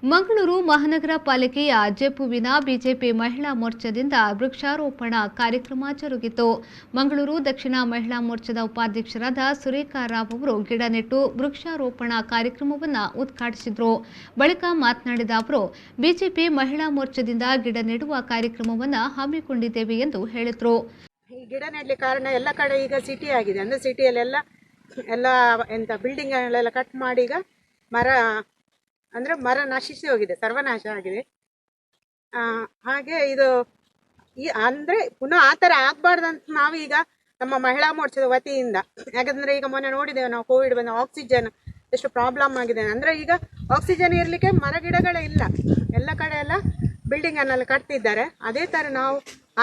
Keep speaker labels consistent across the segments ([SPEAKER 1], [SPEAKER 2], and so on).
[SPEAKER 1] ಮಂಗಳೂರು ಮಹಾನಗರ ಪಾಲಿಕೆಯ ಜೆಪುವಿನ ಬಿಜೆಪಿ ಮಹಿಳಾ ಮೋರ್ಚಾದಿಂದ ವೃಕ್ಷಾರೋಪಣ ಕಾರ್ಯಕ್ರಮ ಜರುಗಿತು. ಮಂಗಳೂರು ದಕ್ಷಿಣ ಮಹಿಳಾ ಮೋರ್ಚಾದ ಉಪಾಧ್ಯಕ್ಷರಾದ ಸುರೇಖಾ ರಾವ್ ಅವರು ಗಿಡ ನೆಟ್ಟು ವೃಕ್ಷಾರೋಪಣ ಕಾರ್ಯಕ್ರಮವನ್ನು ಉದ್ಘಾಟಿಸಿದರು. ಬಳಿಕ ಮಾತನಾಡಿದ ಅವರು, ಬಿಜೆಪಿ ಮಹಿಳಾ ಮೋರ್ಚಾದಿಂದ ಗಿಡ ನೆಡುವ ಕಾರ್ಯಕ್ರಮವನ್ನು ಹಮ್ಮಿಕೊಂಡಿದ್ದೇವೆ ಎಂದು ಹೇಳಿದರು.
[SPEAKER 2] ಈ ಗಿಡ ನೆಡಲಿಕ್ಕೆ ಕಾರಣ ಎಲ್ಲ ಕಡೆ ಈಗ ಸಿಟಿ ಆಗಿದೆ. ಅಂದರೆ ಸಿಟಿಯಲ್ಲೆಲ್ಲ ಎಲ್ಲ ಬಿಲ್ಡಿಂಗ್ಗಳೆಲ್ಲ ಕಟ್ ಮಾಡಿ ಈಗ ಮರ ನಶಿಸಿ ಹೋಗಿದೆ, ಸರ್ವನಾಶ ಆಗಿದೆ. ಹಾಗೆ ಇದು ಅಂದರೆ ಪುನಃ ಆ ಥರ ಆಗಬಾರ್ದಂತ ನಾವೀಗ ನಮ್ಮ ಮಹಿಳಾ ಮೋರ್ಚಾದ ವತಿಯಿಂದ, ಯಾಕಂದರೆ ಈಗ ಮೊನ್ನೆ ನೋಡಿದ್ದೇವೆ ನಾವು, ಕೋವಿಡ್ ಬಂದ ಆಕ್ಸಿಜನ್ ಎಷ್ಟು ಪ್ರಾಬ್ಲಮ್ ಆಗಿದೆ. ಅಂದರೆ ಈಗ ಆಕ್ಸಿಜನ್ ಇರಲಿಕ್ಕೆ ಮರ ಗಿಡಗಳೇ ಇಲ್ಲ, ಎಲ್ಲ ಕಡೆ ಎಲ್ಲ ಬಿಲ್ಡಿಂಗನ್ನೆಲ್ಲ ಕಟ್ತಿದ್ದಾರೆ. ಅದೇ ಥರ ನಾವು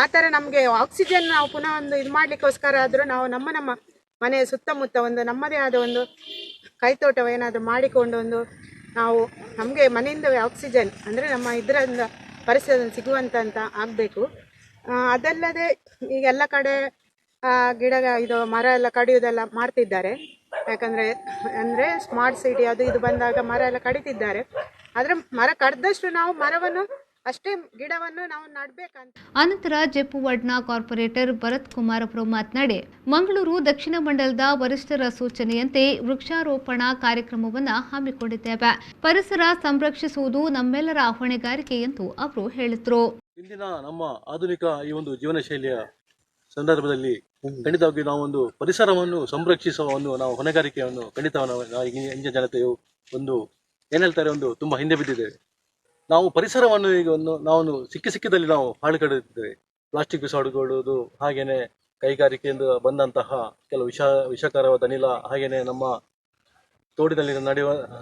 [SPEAKER 2] ಆ ಥರ ನಮಗೆ ಆಕ್ಸಿಜನ್ ನಾವು ಪುನಃ ಒಂದು ಇದು ಮಾಡಲಿಕ್ಕೋಸ್ಕರ ಆದರೂ ನಾವು ನಮ್ಮ ಮನೆಯ ಸುತ್ತಮುತ್ತ ಒಂದು ನಮ್ಮದೇ ಆದ ಒಂದು ಕೈತೋಟ ಏನಾದರೂ ಮಾಡಿಕೊಂಡು ನಾವು ನಮಗೆ ಮನೆಯಿಂದವೇ ಆಕ್ಸಿಜನ್ ಅಂದರೆ ನಮ್ಮ ಇದರಿಂದ ಪರಿಸರದಲ್ಲಿ ಸಿಗುವಂತ ಆಗಬೇಕು. ಅದಲ್ಲದೆ ಈಗ ಎಲ್ಲ ಕಡೆ ಇದು ಮರ ಎಲ್ಲ ಕಡಿಯೋದೆಲ್ಲ ಮಾಡ್ತಿದ್ದಾರೆ. ಅಂದರೆ ಸ್ಮಾರ್ಟ್ ಸಿಟಿ ಅದು ಇದು ಬಂದಾಗ ಮರ ಎಲ್ಲ ಕಡಿತಿದ್ದಾರೆ. ಆದರೆ ಮರ ಕಡ್ದಷ್ಟು ನಾವು ಮರವನ್ನು ಅಷ್ಟೇ ಗಿಡವನ್ನು ನಾವು ನಡಬೇಕಂತ.
[SPEAKER 1] ಅನಂತರ ಜೆಪು ವಾರ್ಡ್ನ ಕಾರ್ಪೊರೇಟರ್ ಭರತ್ ಕುಮಾರ್ ಅವರು ಮಾತನಾಡಿ, ಮಂಗಳೂರು ದಕ್ಷಿಣ ಮಂಡಲದ ವರಿಷ್ಠರ ಸೂಚನೆಯಂತೆ ವೃಕ್ಷಾರೋಪಣಾ ಕಾರ್ಯಕ್ರಮವನ್ನು ಹಮ್ಮಿಕೊಂಡಿದ್ದೇವೆ. ಪರಿಸರ ಸಂರಕ್ಷಿಸುವುದು ನಮ್ಮೆಲ್ಲರ ಹೊಣೆಗಾರಿಕೆ ಎಂದು ಅವರು ಹೇಳಿದರು.
[SPEAKER 3] ಇಂದಿನ ನಮ್ಮ ಆಧುನಿಕ ಈ ಒಂದು ಜೀವನ ಶೈಲಿಯ ಸಂದರ್ಭದಲ್ಲಿ ಖಂಡಿತವಾಗಿ ನಾವು ಒಂದು ಪರಿಸರವನ್ನು ಸಂರಕ್ಷಿಸುವ ಒಂದು ನಾವು ಹೊಣೆಗಾರಿಕೆಯನ್ನು ಇಂದಿನ ಜನತೆಯು ಒಂದು ಏನ್ ಹೇಳ್ತಾರೆ ಒಂದು ತುಂಬಾ ಹಿಂದೆ ಬಿದ್ದಿದ್ದೇವೆ. ನಾವು ಪರಿಸರವನ್ನು ಈಗ ನಾವು ಸಿಕ್ಕಿದಲ್ಲಿ ನಾವು ಹಾಳು ಕಡುತ್ತಿದ್ದೇವೆ. ಪ್ಲಾಸ್ಟಿಕ್ ಬಿಸಾಡುವುದು, ಹಾಗೇನೆ ಕೈಗಾರಿಕೆಯಿಂದ ಬಂದಂತಹ ಕೆಲವು ವಿಷಕರವಾದ ಅನಿಲ, ಹಾಗೇನೆ ನಮ್ಮ ತೋಡಿನಲ್ಲಿ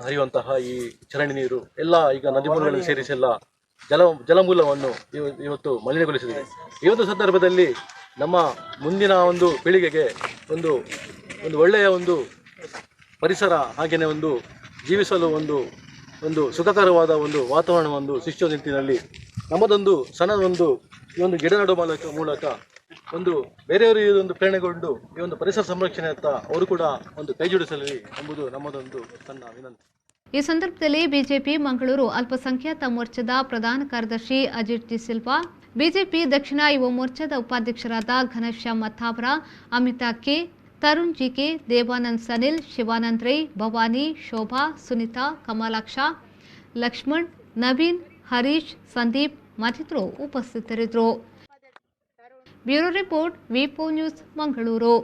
[SPEAKER 3] ಹರಿಯುವಂತಹ ಈ ಚರಂಡಿ ನೀರು ಎಲ್ಲ ಈಗ ನದಿ ಮೂಲಗಳಲ್ಲಿ ಸೇರಿಸಿ ಎಲ್ಲ ಜಲಮೂಲವನ್ನು ಇವತ್ತು ಮಲಿನಗೊಳಿಸಿದೆ. ಈ ಒಂದು ಸಂದರ್ಭದಲ್ಲಿ ನಮ್ಮ ಮುಂದಿನ ಒಂದು ಪೀಳಿಗೆಗೆ ಒಂದು ಒಳ್ಳೆಯ ಒಂದು ಪರಿಸರ, ಹಾಗೇನೆ ಒಂದು ಜೀವಿಸಲು ಒಂದು ಸುಖಕರವಾದ ಒಂದು ವಾತಾವರಣವನ್ನು ಸೃಷ್ಟಿಸುವ ನಿಟ್ಟಿನಲ್ಲಿ ನಮ್ಮದೊಂದು ಸಣ್ಣ ಈ ಒಂದು ಗಿಡ ನೆಡುವ ಮೂಲಕ ಒಂದು ಬೇರೆಯವರು ಇದೊಂದು ಪ್ರೇರಣೆಗೊಂಡು ಈ ಒಂದು ಪರಿಸರ ಸಂರಕ್ಷಣೆಯತ್ತ ಅವರು ಕೂಡ ಒಂದು ಕೈ ಜೋಡಿಸಲಿ ಎಂಬುದು ನಮ್ಮದೊಂದು ಸಣ್ಣ ವಿನಂತಿ.
[SPEAKER 1] ಈ ಸಂದರ್ಭದಲ್ಲಿ ಬಿಜೆಪಿ ಮಂಗಳೂರು ಅಲ್ಪಸಂಖ್ಯಾತ ಮೋರ್ಚಾದ ಪ್ರಧಾನ ಕಾರ್ಯದರ್ಶಿ ಅಜಿತ್ ಜಿ ಸಿಲ್ವಾ, ಬಿಜೆಪಿ ದಕ್ಷಿಣ ಯುವ ಮೋರ್ಚಾದ ಉಪಾಧ್ಯಕ್ಷರಾದ ಘನಶ್ಯಾಮ್ ಮಥಾವರ, ಅಮಿತಾ ಕೆ, ತರುಣ್ ಜಿಕೆ, ದೇವಾನಂದ್ ಸನಿಲ್, ಶಿವಾನಂದ್ ರೈ, ಭವಾನಿ, ಶೋಭಾ, ಸುನಿತಾ, ಕಮಲಾಕ್ಷ, ಲಕ್ಷ್ಮಣ್, ನವೀನ್, ಹರೀಶ್, ಸಂದೀಪ್ ಮತ್ತಿತರರು ಉಪಸ್ಥಿತರಿದ್ದರು. ಬ್ಯೂರೋ ರಿಪೋರ್ಟ್, ವಿ4 ನ್ಯೂಸ್, ಮಂಗಳೂರು.